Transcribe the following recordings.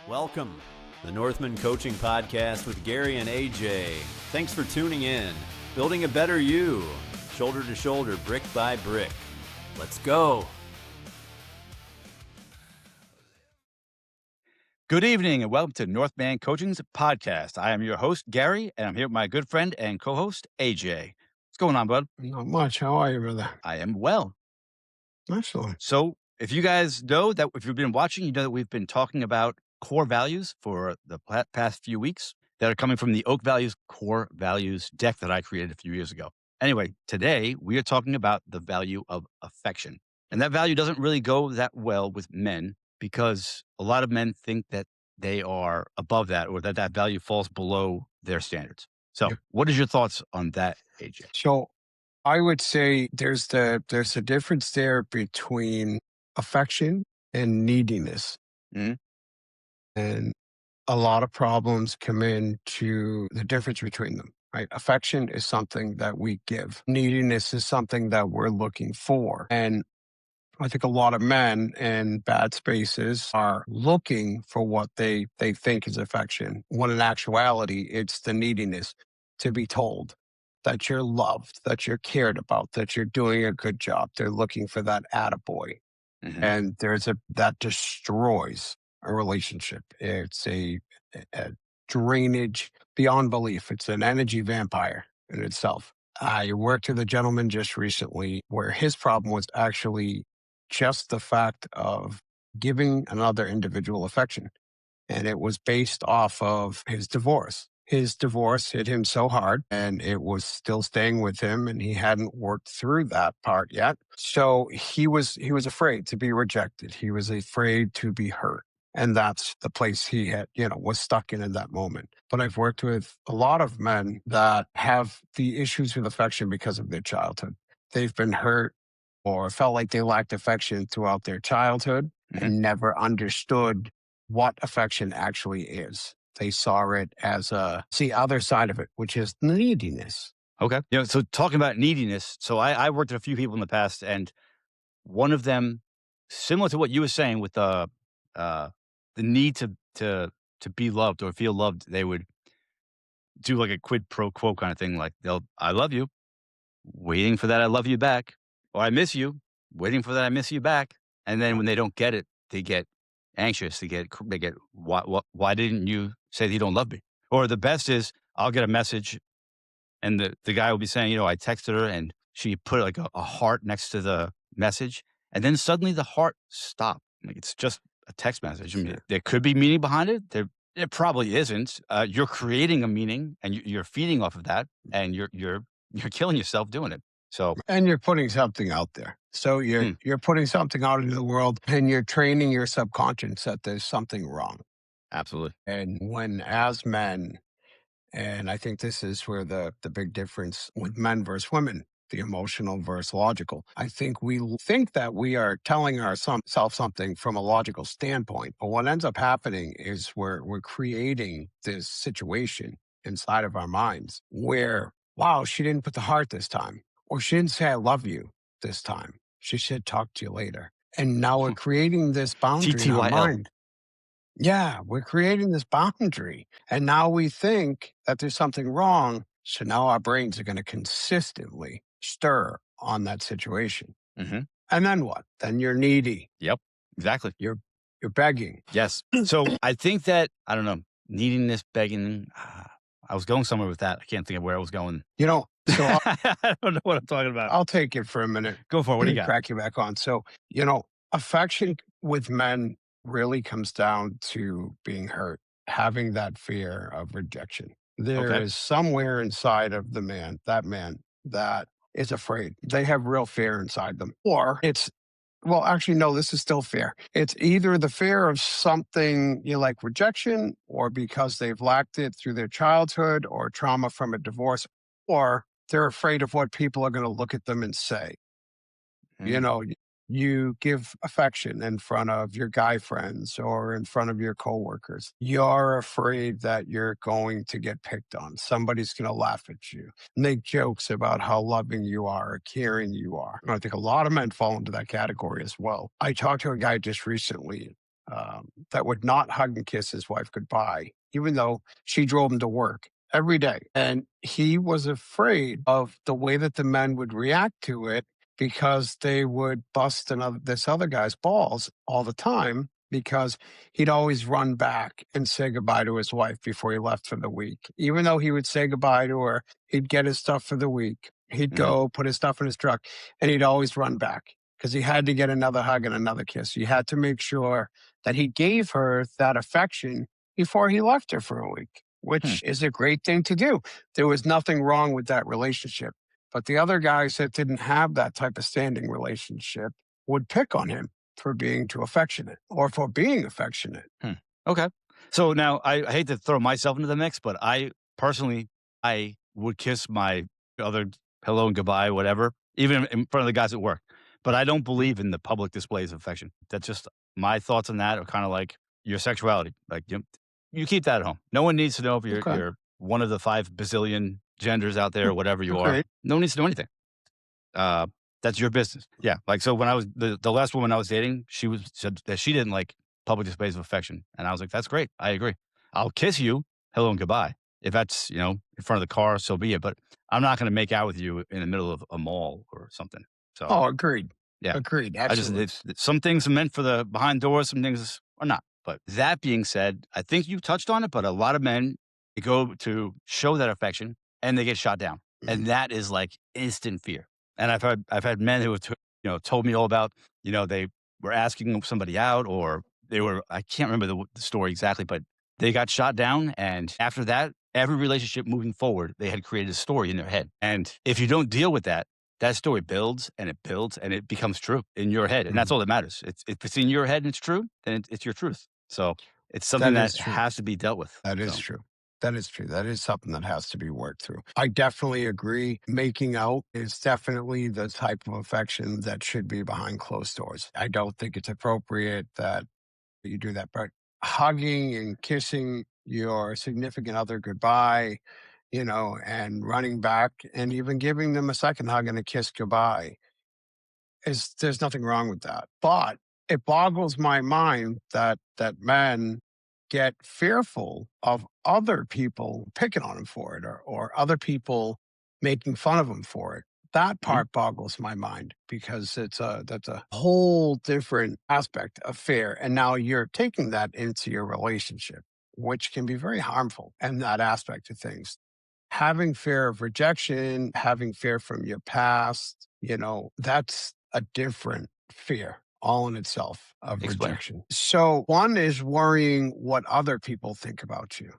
Welcome, the Northman Coaching Podcast with Gary and AJ. Thanks for tuning in. Building a better you, shoulder to shoulder, brick by brick. Let's go. Good evening and welcome to Northman Coaching's podcast. I am your host, Gary, and I'm here with my good friend and co-host, AJ. What's going on, bud? Not much. How are you, brother? I am well. Excellent. So if you guys know that, if you've been watching, you know that we've been talking about core values for the past few weeks that are coming from the Oak Values Core Values deck that I created a few years ago. Anyway, today we are talking about the value of affection. And that value doesn't really go that well with men because a lot of men think that they are above that or that value falls below their standards. So what is your thoughts on that, AJ? So I would say there's a difference there between affection and neediness. Mm-hmm. And a lot of problems come into the difference between them, right? Affection is something that we give. Neediness is something that we're looking for. And I think a lot of men in bad spaces are looking for what they think is affection, when in actuality, it's the neediness to be told that you're loved, that you're cared about, that you're doing a good job. They're looking for that attaboy. Mm-hmm. And that destroys a relationship. It's a drainage beyond belief. It's an energy vampire in itself. I worked with a gentleman just recently where his problem was actually just the fact of giving another individual affection. And it was based off of his divorce. His divorce hit him so hard and it was still staying with him and he hadn't worked through that part yet. So he was afraid to be rejected. He was afraid to be hurt. And that's the place he had, was stuck in that moment. But I've worked with a lot of men that have the issues with affection because of their childhood. They've been hurt or felt like they lacked affection throughout their childhood and never understood what affection actually is. They saw it as the other side of it, which is neediness. Okay. So talking about neediness, so I worked with a few people in the past, and one of them, similar to what you were saying with the need to be loved or feel loved, they would do like a quid pro quo kind of thing, like I love you, waiting for that I love you back, or I miss you, waiting for that I miss you back, and then when they don't get it, they get anxious. They get why didn't you say that you don't love me? Or the best is I'll get a message and the guy will be saying, I texted her and she put like a heart next to the message. And then suddenly the heart stopped. Like it's just a text message. I mean, there could be meaning behind it. There probably isn't. You're creating a meaning and you're feeding off of that and you're killing yourself doing it. So, and you're putting something out there. So you're putting something out into the world and you're training your subconscious that there's something wrong. Absolutely. And when as men, and I think this is where the big difference with men versus women, the emotional versus logical. I think we think that we are telling ourselves something from a logical standpoint, but what ends up happening is we're creating this situation inside of our minds where, wow, she didn't put the heart this time. Or she didn't say, I love you this time. She said, talk to you later. And now we're creating this boundary in our mind. Yeah, we're creating this boundary. And now we think that there's something wrong. So now our brains are going to consistently stir on that situation. Mm-hmm. And then what? Then you're needy. Yep, exactly. You're begging. Yes. So I think that, I don't know, neediness, begging, I was going somewhere with that. I can't think of where I was going. So I don't know what I'm talking about. I'll take it for a minute. Go for it. What do you got? Crack you back on. So, affection with men really comes down to being hurt, having that fear of rejection. There is somewhere inside of that man that is afraid. They have real fear inside them. Or this is still fear. It's either the fear of something like rejection, or because they've lacked it through their childhood or trauma from a divorce, or they're afraid of what people are going to look at them and say. you give affection in front of your guy friends or in front of your coworkers, you're afraid that you're going to get picked on. Somebody's going to laugh at you, make jokes about how loving you are or caring you are. And I think a lot of men fall into that category as well. I talked to a guy just recently that would not hug and kiss his wife goodbye, even though she drove him to work every day. And he was afraid of the way that the men would react to it because they would bust this other guy's balls all the time because he'd always run back and say goodbye to his wife before he left for the week. Even though he would say goodbye to her, he'd get his stuff for the week. He'd go put his stuff in his truck and he'd always run back because he had to get another hug and another kiss. He had to make sure that he gave her that affection before he left her for a week, which is a great thing to do. There was nothing wrong with that relationship. But the other guys that didn't have that type of standing relationship would pick on him for being too affectionate or for being affectionate. Okay. So now I hate to throw myself into the mix, but I personally, I would kiss my other hello and goodbye, whatever, even in front of the guys at work. But I don't believe in the public displays of affection. That's just my thoughts on that are kind of like your sexuality. Like you keep that at home. No one needs to know if you're one of the 5 bazillion genders out there or whatever you are. No one needs to know anything. That's your business. Yeah. Like, so when I was the last woman I was dating, she said that she didn't like public displays of affection. And I was like, that's great. I agree. I'll kiss you. Hello and goodbye. If that's, in front of the car, so be it. But I'm not going to make out with you in the middle of a mall or something. So, agreed. Yeah. Agreed. Absolutely. Some things are meant for the behind doors, some things are not. But that being said, I think you touched on it, but a lot of men go to show that affection and they get shot down. And that is like instant fear. And I've had men who have told me all about, they were asking somebody out or I can't remember the story exactly, but they got shot down. And after that, every relationship moving forward, they had created a story in their head. And if you don't deal with that story builds and it becomes true in your head. And that's all that matters. If it's in your head and it's true, then it's your truth. So it's something that has to be dealt with. That is true. That is true. That is something that has to be worked through. I definitely agree. Making out is definitely the type of affection that should be behind closed doors. I don't think it's appropriate that you do that. But hugging and kissing your significant other goodbye, and running back and even giving them a second hug and a kiss goodbye, there's nothing wrong with that. But it boggles my mind that men get fearful of other people picking on them for it or other people making fun of them for it. That part boggles my mind because that's a whole different aspect of fear. And now you're taking that into your relationship, which can be very harmful in that aspect of things. Having fear of rejection, having fear from your past, that's a different fear all in itself of rejection. So one is worrying what other people think about you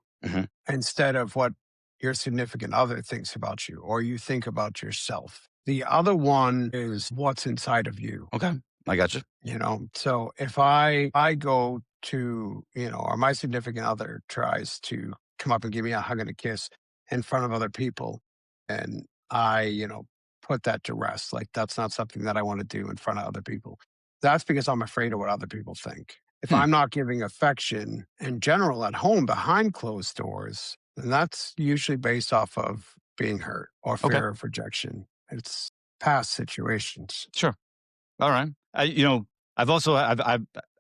instead of what your significant other thinks about you or you think about yourself. The other one is what's inside of you. Okay. I got you. So if I go to, or my significant other tries to come up and give me a hug and a kiss in front of other people and I, put that to rest. Like that's not something that I want to do in front of other people. That's because I'm afraid of what other people think. If I'm not giving affection in general at home behind closed doors, then that's usually based off of being hurt or fear of rejection. It's past situations. Sure. All right. I've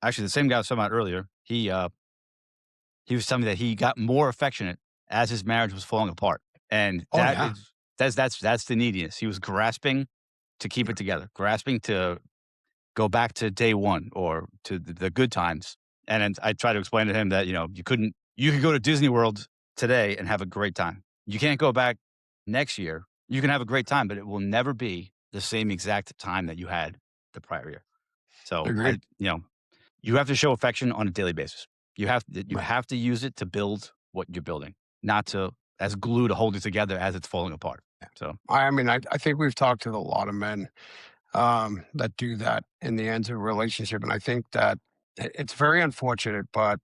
actually the same guy I was talking about earlier. He was telling me that he got more affectionate as his marriage was falling apart. And that's the neediness. He was grasping to keep it together, grasping to go back to day one or to the good times. And I try to explain to him that, you could go to Disney World today and have a great time. You can't go back next year. You can have a great time, but it will never be the same exact time that you had the prior year. So, you have to show affection on a daily basis. You have to use it to build what you're building, not as glue to hold it together as it's falling apart. So, I think we've talked to a lot of men that do that in the ends of a relationship. And I think that it's very unfortunate, but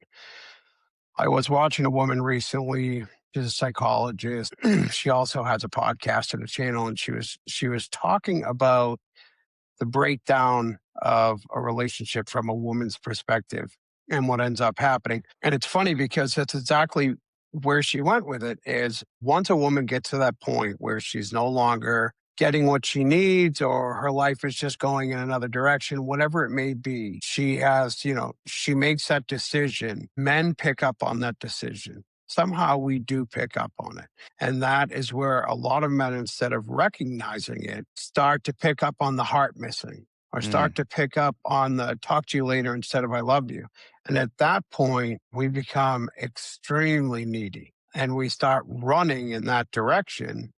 I was watching a woman recently, she's a psychologist. She also has a podcast and a channel, and she was talking about the breakdown of a relationship from a woman's perspective and what ends up happening. And it's funny because that's exactly where she went with it is once a woman gets to that point where she's no longer getting what she needs or her life is just going in another direction, whatever it may be, she has, she makes that decision. Men pick up on that decision. Somehow we do pick up on it. And that is where a lot of men, instead of recognizing it, start to pick up on the heart missing or start to pick up on the talk to you later instead of I love you. And at that point, we become extremely needy and we start running in that direction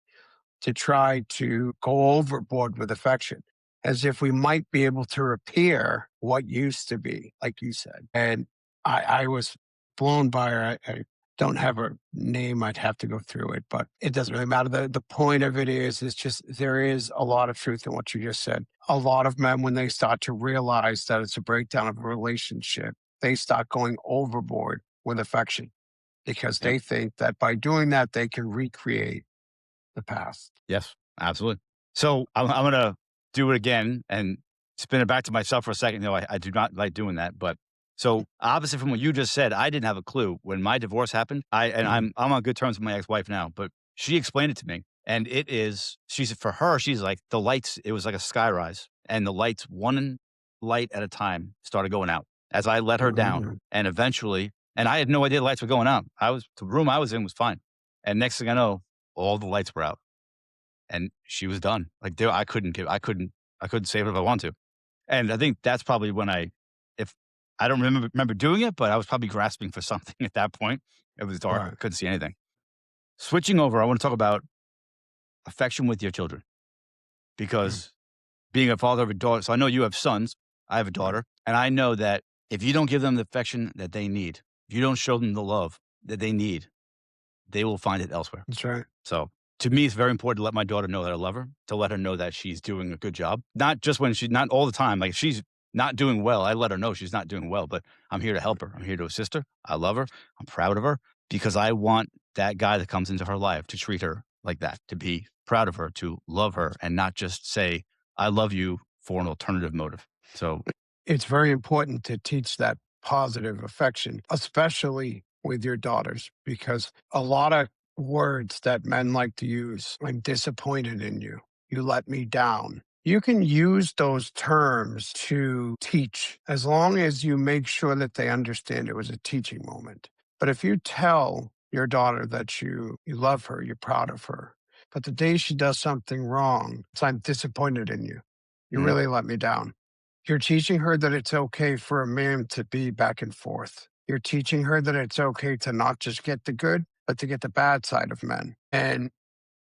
to try to go overboard with affection as if we might be able to repair what used to be, like you said. And I was blown by her. I don't have a name. I'd have to go through it, but it doesn't really matter. The point of it is just there is a lot of truth in what you just said. A lot of men, when they start to realize that it's a breakdown of a relationship, they start going overboard with affection because they think that by doing that, they can recreate the past. Yes, absolutely. So I'm going to do it again and spin it back to myself for a second. No, I do not like doing that. But so opposite from what you just said, I didn't have a clue when my divorce happened. I'm on good terms with my ex-wife now, but she explained it to me. And for her, she's like the lights, it was like a sky rise and the lights, one light at a time started going out as I let her down. And eventually, and I had no idea the lights were going out. The room I was in was fine. And next thing I know, all the lights were out and she was done. Like I couldn't save it if I wanted to. And I think that's probably when if I don't remember doing it, but I was probably grasping for something at that point. It was dark. Right. I couldn't see anything. Switching over, I want to talk about affection with your children because being a father of a daughter. So I know you have sons. I have a daughter. And I know that if you don't give them the affection that they need, if you don't show them the love that they need, they will find it elsewhere. That's right. So to me, it's very important to let my daughter know that I love her, to let her know that she's doing a good job. Not just when not all the time. Like if she's not doing well, I let her know she's not doing well, but I'm here to help her. I'm here to assist her. I love her. I'm proud of her because I want that guy that comes into her life to treat her like that, to be proud of her, to love her and not just say, I love you for an alternative motive. So it's very important to teach that positive affection, especially with your daughters, because a lot of words that men like to use, I'm disappointed in you, you let me down. You can use those terms to teach as long as you make sure that they understand it was a teaching moment. But if you tell your daughter that you love her, you're proud of her, but the day she does something wrong, it's I'm disappointed in you. You really let me down. You're teaching her that it's okay for a man to be back and forth. You're teaching her that it's okay to not just get the good, but to get the bad side of men. And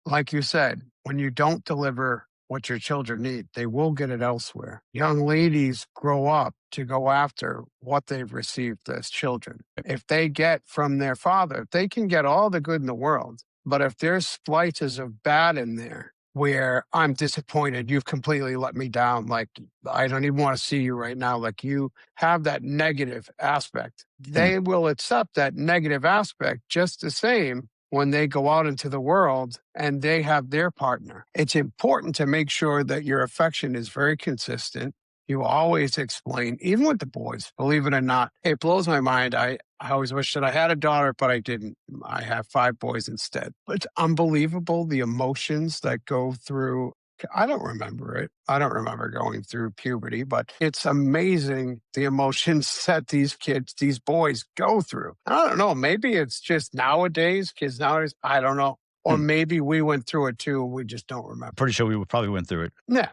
like you said, when you don't deliver what your children need, they will get it elsewhere. Young ladies grow up to go after what they've received as children. If they get from their father, they can get all the good in the world. But if there's splices of bad in there, where I'm disappointed, you've completely let me down. Like, I don't even want to see you right now. Like, you have that negative aspect. They will accept that negative aspect just the same when they go out into the world and they have their partner. It's important to make sure that your affection is very consistent. You always explain, even with the boys, believe it or not. It blows my mind. I always wish that I had a daughter, but I didn't. I have 5 boys instead. But it's unbelievable the emotions that go through. I don't remember it. I don't remember going through puberty, but it's amazing the emotions that these kids, these boys go through. I don't know. Maybe it's just nowadays, kids nowadays. I don't know. Or maybe we went through it too. We just don't remember. Pretty sure we probably went through it. Yeah.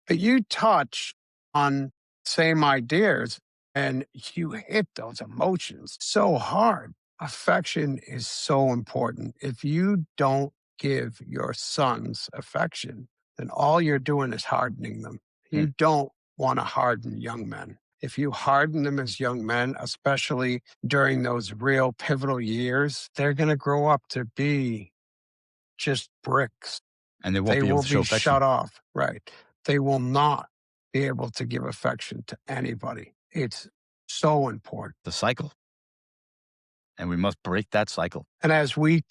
But you touch on same ideas and you hit those emotions so hard. Affection is so important. If you don't give your sons affection, then all you're doing is hardening them. You don't want to harden young men. If you harden them as young men, especially during those real pivotal years, they're going to grow up to be just bricks. And they won't be able to show affection. Shut off. Right. They will not be able to give affection to anybody. It's so important. The cycle. And we must break that cycle. And as we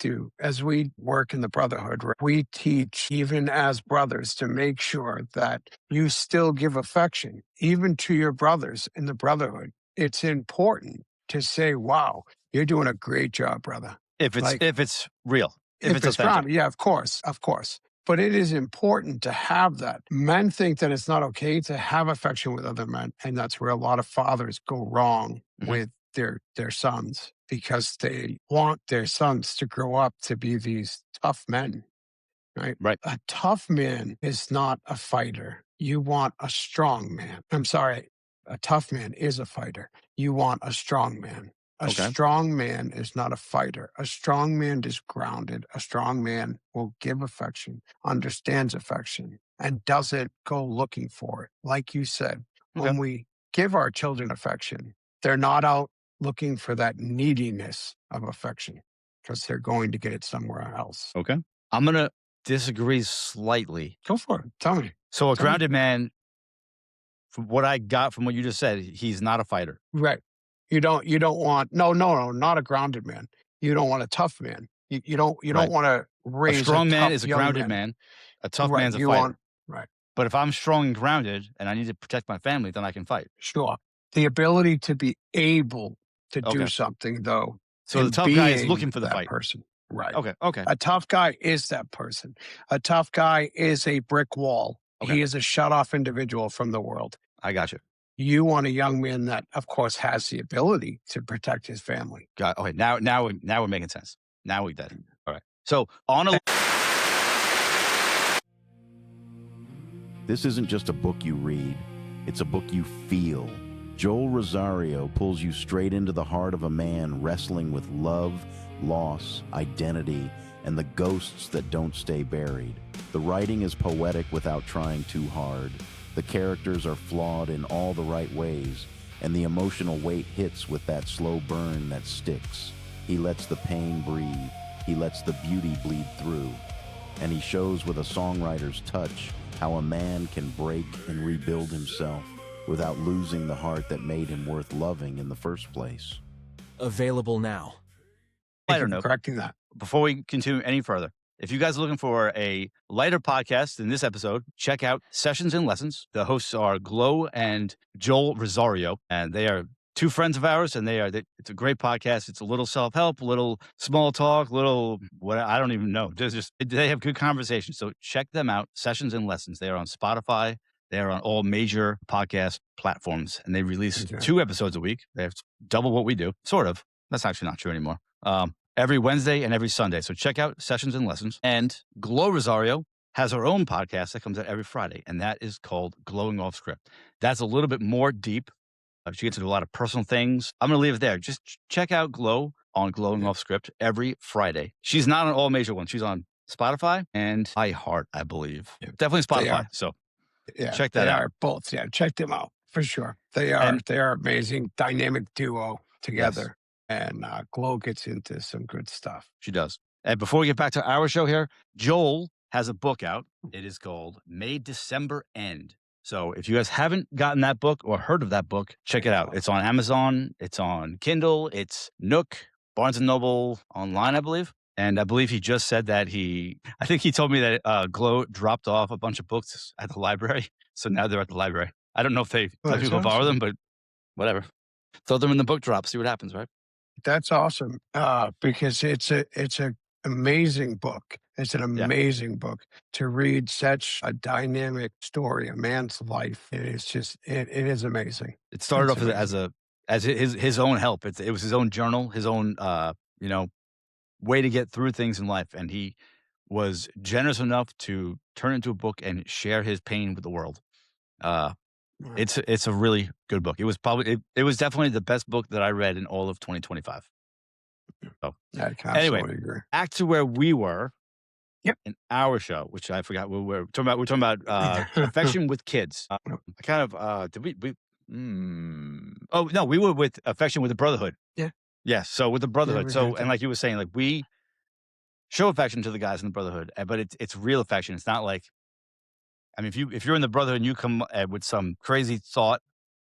work in the brotherhood, we teach even as brothers to make sure that you still give affection, even to your brothers in the brotherhood. It's important to say, wow, you're doing a great job, brother. If it's real, if it's authentic. Grounded, yeah, of course. But it is important to have that. Men think that it's not okay to have affection with other men. And that's where a lot of fathers go wrong with their sons, because they want their sons to grow up to be these tough men, right? Right. A tough man is not a fighter. You want a strong man. I'm sorry. A tough man is a fighter. You want a strong man. A strong man is not a fighter. A strong man is grounded. A strong man will give affection, understands affection, and doesn't go looking for it. Like you said, when we give our children affection, they're not out looking for that neediness of affection, because they're going to get it somewhere else. Okay. I'm going to disagree slightly. Go for it. Tell me. So a grounded man, from what I got from what you just said, he's not a fighter. Right. You don't want, no, not a grounded man. You don't want a tough man. You don't want to raise a strong man tough is a young grounded man. A tough man's a fighter. Right. But if I'm strong and grounded and I need to protect my family, then I can fight. Sure. The ability to be able to do something, though. So the tough guy is looking for the fight. Person. Right. Okay. A tough guy is that person. A tough guy is a brick wall. Okay. He is a shut-off individual from the world. I got you. You want a young man that, of course, has the ability to protect his family. Okay. Now we're making sense. Now we did. All right. So on a. This isn't just a book you read. It's a book you feel. Joel Rosario pulls you straight into the heart of a man wrestling with love, loss, identity, and the ghosts that don't stay buried. The writing is poetic without trying too hard. The characters are flawed in all the right ways, and the emotional weight hits with that slow burn that sticks. He lets the pain breathe. He lets the beauty bleed through. And he shows with a songwriter's touch how a man can break and rebuild himself without losing the heart that made him worth loving in the first place. Available now. I don't know. Correcting that. Before we continue any further, if you guys are looking for a lighter podcast in this episode, check out Sessions and Lessons. The hosts are Glow and Joel Rosario, and they are two friends of ours, and it's a great podcast. It's a little self-help, a little small talk, I don't even know. They have good conversations. So check them out, Sessions and Lessons. They are on Spotify. They are on all major podcast platforms, and they release 2 episodes a week. They have double what we do, sort of. That's actually not true anymore. Every Wednesday and every Sunday. So check out Sessions and Lessons. And Glow Rosario has her own podcast that comes out every Friday, and that is called Glowing Off Script. That's a little bit more deep. She gets into a lot of personal things. I'm going to leave it there. Just check out Glow on Glowing Off Script every Friday. She's not on all major ones. She's on Spotify and iHeart, I believe. Yeah. Definitely Spotify. So check that out. They are both. Yeah, check them out for sure. They are amazing, dynamic duo together. Yes. And Glow gets into some good stuff. She does. And before we get back to our show here, Joel has a book out. It is called May December End. So if you guys haven't gotten that book or heard of that book, check it out. It's on Amazon. It's on Kindle. It's Nook, Barnes & Noble online, I believe. And I believe he just said that I think he told me that Glow dropped off a bunch of books at the library. So now they're at the library. I don't know if they let people borrow them, but whatever. Throw them in the book drop, see what happens, right? That's awesome because it's a amazing book. It's an amazing book to read. Such a dynamic story, a man's life. It is amazing. It started off as his own help. It was his own journal, his own way to get through things in life, and he was generous enough to turn it into a book and share his pain with the world. It's a really good book. It was definitely the best book that I read in all of 2025. So anyway, agree. Back to where we were in our show, which I forgot. We're talking about affection with kids. I kind of did we oh no, we were with affection with the brotherhood. Yeah. So with the brotherhood. And like you were saying, like we show affection to the guys in the brotherhood, but it's real affection. It's not like, I mean, if you're in the brotherhood and you come with some crazy thought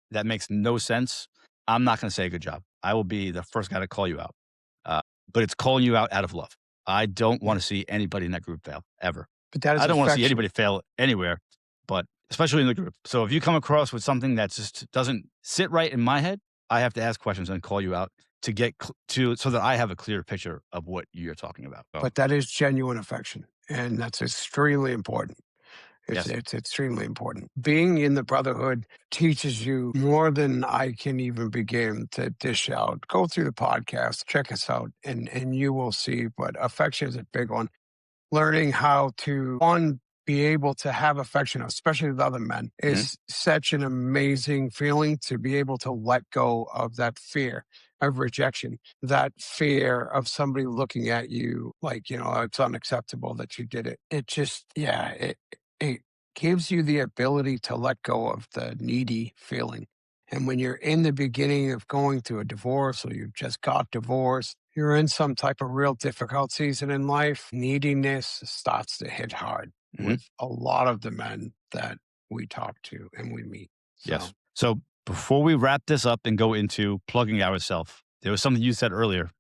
that makes no sense, I'm not going to say good job. I will be the first guy to call you out. but it's calling you out of love. I don't want to see anybody in that group fail ever. But that is I don't want to see affection. anybody fail anywhere, but especially in the group. So if you come across with something that just doesn't sit right in my head, I have to ask questions and call you out to get so that I have a clear picture of what you're talking about. So, But that is genuine affection, and that's extremely important. Yes. It's extremely important. Being in the brotherhood teaches you more than I can even begin to dish out. Go through the podcast, check us out, and you will see. But affection is a big one. Learning how to, one, be able to have affection, especially with other men, is such an amazing feeling to be able to let go of that fear of rejection, that fear of somebody looking at you like, it's unacceptable that you did it. It just, it gives you the ability to let go of the needy feeling. And when you're in the beginning of going through a divorce or you've just got divorced, you're in some type of real difficult season in life, neediness starts to hit hard with a lot of the men that we talk to and we meet. Yes. So before we wrap this up and go into plugging ourselves, there was something you said earlier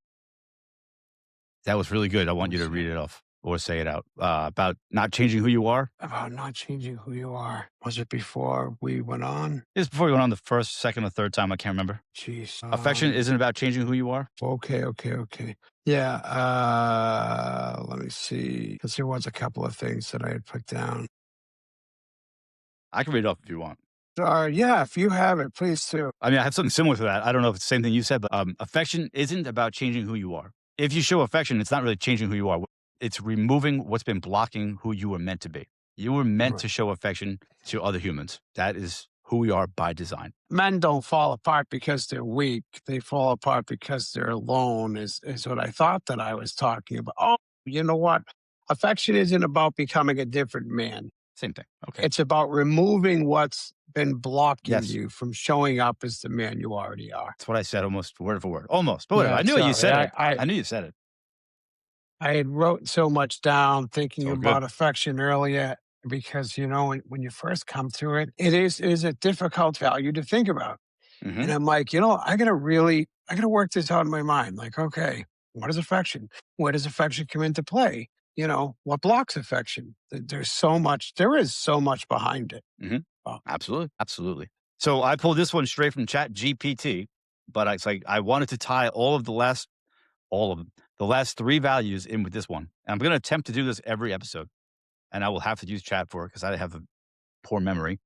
that was really good. I want you to read it off or say it out about not changing who you are. About not changing who you are. Was it before we went on? It was before we went on the first, second, or third time. I can't remember. Jeez. Affection isn't about changing who you are. Okay. Yeah. Let me see. Because there was a couple of things that I had put down. I can read it off if you want. Yeah, if you have it, please do. I mean, I have something similar to that. I don't know if it's the same thing you said, but affection isn't about changing who you are. If you show affection, it's not really changing who you are. It's removing what's been blocking who you were meant to be. You were meant to show affection to other humans. That is who we are by design. Men don't fall apart because they're weak. They fall apart because they're alone is what I thought that I was talking about. Oh, you know what? Affection isn't about becoming a different man. Same thing. Okay. It's about removing what's been blocking you from showing up as the man you already are. That's what I said almost word for word. Almost. But whatever. I knew you said it. I knew you said it. I had wrote so much down thinking about affection earlier because, when you first come through it, it is a difficult value to think about. And I'm like, I got to work this out in my mind. Like, okay, what is affection? Where does affection come into play? What blocks affection? There is so much behind it. Absolutely. So I pulled this one straight from Chat GPT, but it's like I wanted to tie all of them, the last three values in with this one. And I'm going to attempt to do this every episode, and I will have to use chat for it because I have a poor memory.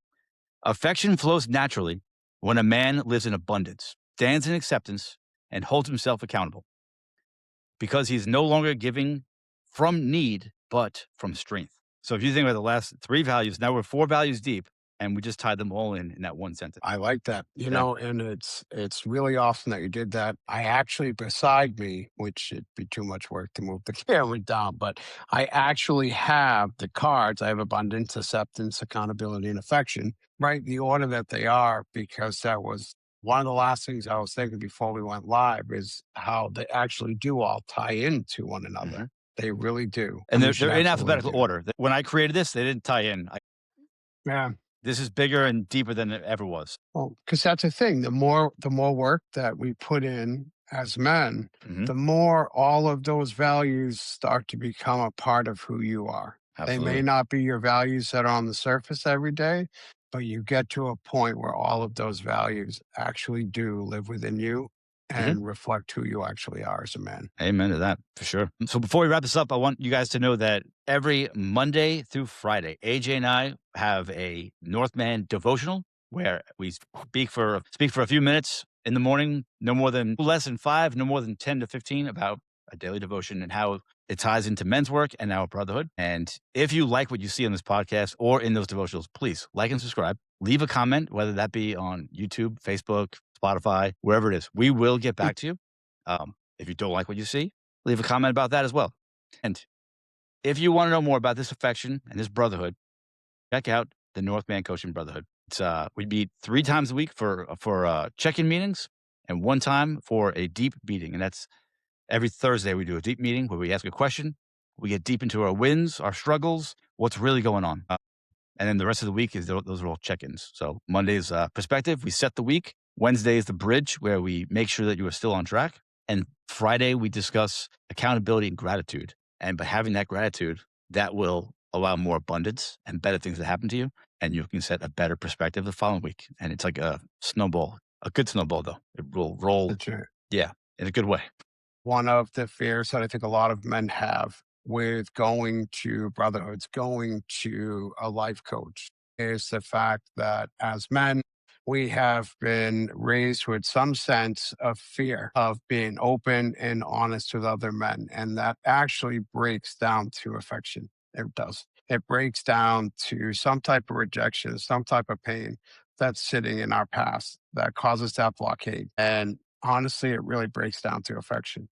Affection flows naturally when a man lives in abundance, stands in acceptance, and holds himself accountable because he's no longer giving from need, but from strength. So if you think about the last three values, now we're 4 values deep. And we just tied them all in that one sentence. I like that, and it's really awesome that you did that. I actually, beside me, which it'd be too much work to move the camera down, but I actually have the cards. I have abundance, acceptance, accountability, and affection, right? The order that they are, because that was one of the last things I was thinking before we went live is how they actually do all tie into one another. They really do. And they're in alphabetical order. When I created this, they didn't tie in. Yeah. This is bigger and deeper than it ever was. Well, because that's the thing. The more work that we put in as men, the more all of those values start to become a part of who you are. Absolutely. They may not be your values that are on the surface every day, but you get to a point where all of those values actually do live within you and reflect who you actually are as a man. Amen to that, for sure. So before we wrap this up, I want you guys to know that every Monday through Friday, AJ and I have a Northman devotional where we speak for a few minutes in the morning, less than 5, no more than 10 to 15 about a daily devotion and how it ties into men's work and our brotherhood. And if you like what you see on this podcast or in those devotionals, please like and subscribe. Leave a comment, whether that be on YouTube, Facebook, Spotify, wherever it is. We will get back to you. If you don't like what you see, leave a comment about that as well. And if you want to know more about this affection and this brotherhood, check out the Northman Coaching Brotherhood. It's we meet 3 times a week for check-in meetings and 1 time for a deep meeting. And that's every Thursday we do a deep meeting where we ask a question. We get deep into our wins, our struggles, what's really going on. And then the rest of the week those are all check-ins. So Monday's perspective, we set the week. Wednesday is the bridge where we make sure that you are still on track. And Friday, we discuss accountability and gratitude. And by having that gratitude, that will allow more abundance and better things to happen to you. And you can set a better perspective the following week. And it's like a snowball, a good snowball, though. It will roll, That's right. yeah, in a good way. One of the fears that I think a lot of men have with going to brotherhoods, going to a life coach, is the fact that as men, we have been raised with some sense of fear of being open and honest with other men. And that actually breaks down to affection. It does. It breaks down to some type of rejection, some type of pain that's sitting in our past that causes that blockade. And honestly, it really breaks down to affection.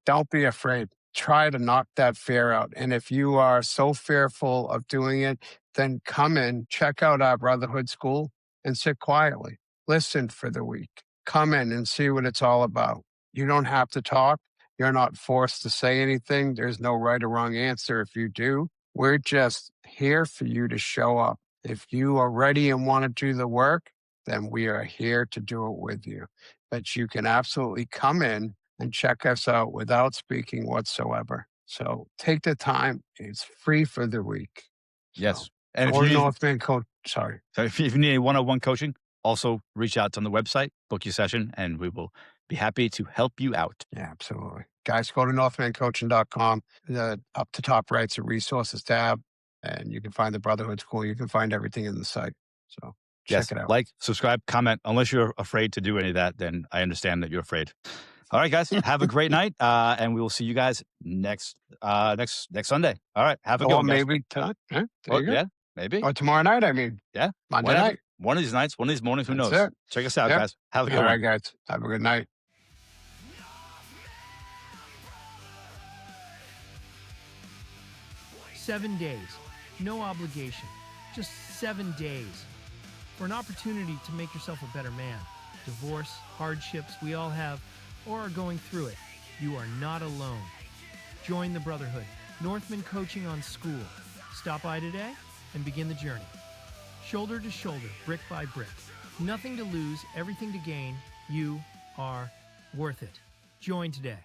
Don't be afraid. Try to knock that fear out. And if you are so fearful of doing it, then come in, check out our brotherhood school and sit quietly. Listen for the week. Come in and see what it's all about. You don't have to talk. You're not forced to say anything. There's no right or wrong answer if you do. We're just here for you to show up. If you are ready and want to do the work, then we are here to do it with you. But you can absolutely come in and check us out without speaking whatsoever. So take the time. It's free for the week. Yes. So, And if or you need, Northman Coach, sorry. so if you need one-on-one coaching, also reach out on the website, book your session, and we will be happy to help you out. Yeah, absolutely. Guys, go to northmancoaching.com. The up to top right's a resources tab, and you can find the Brotherhood School. You can find everything in the site. So check it out. Like, subscribe, comment. Unless you're afraid to do any of that, then I understand that you're afraid. All right, guys, have a great night, and we will see you guys next Sunday. All right, have a good Or one, guys. maybe tonight. There you go. Yeah, maybe. Or tomorrow night, I mean. Yeah. Monday night. One of these nights, one of these mornings, who That's knows? it. Check us out, Yep. guys. Have a good All one. right, guys. Have a good night. "7 days, no obligation, just 7 days for an opportunity to make yourself a better man. Divorce, hardships, we all have or are going through it. You are not alone. Join the Brotherhood, Northman Coaching on School. Stop by today and begin the journey. Shoulder to shoulder, brick by brick. Nothing to lose, everything to gain. You are worth it. Join today.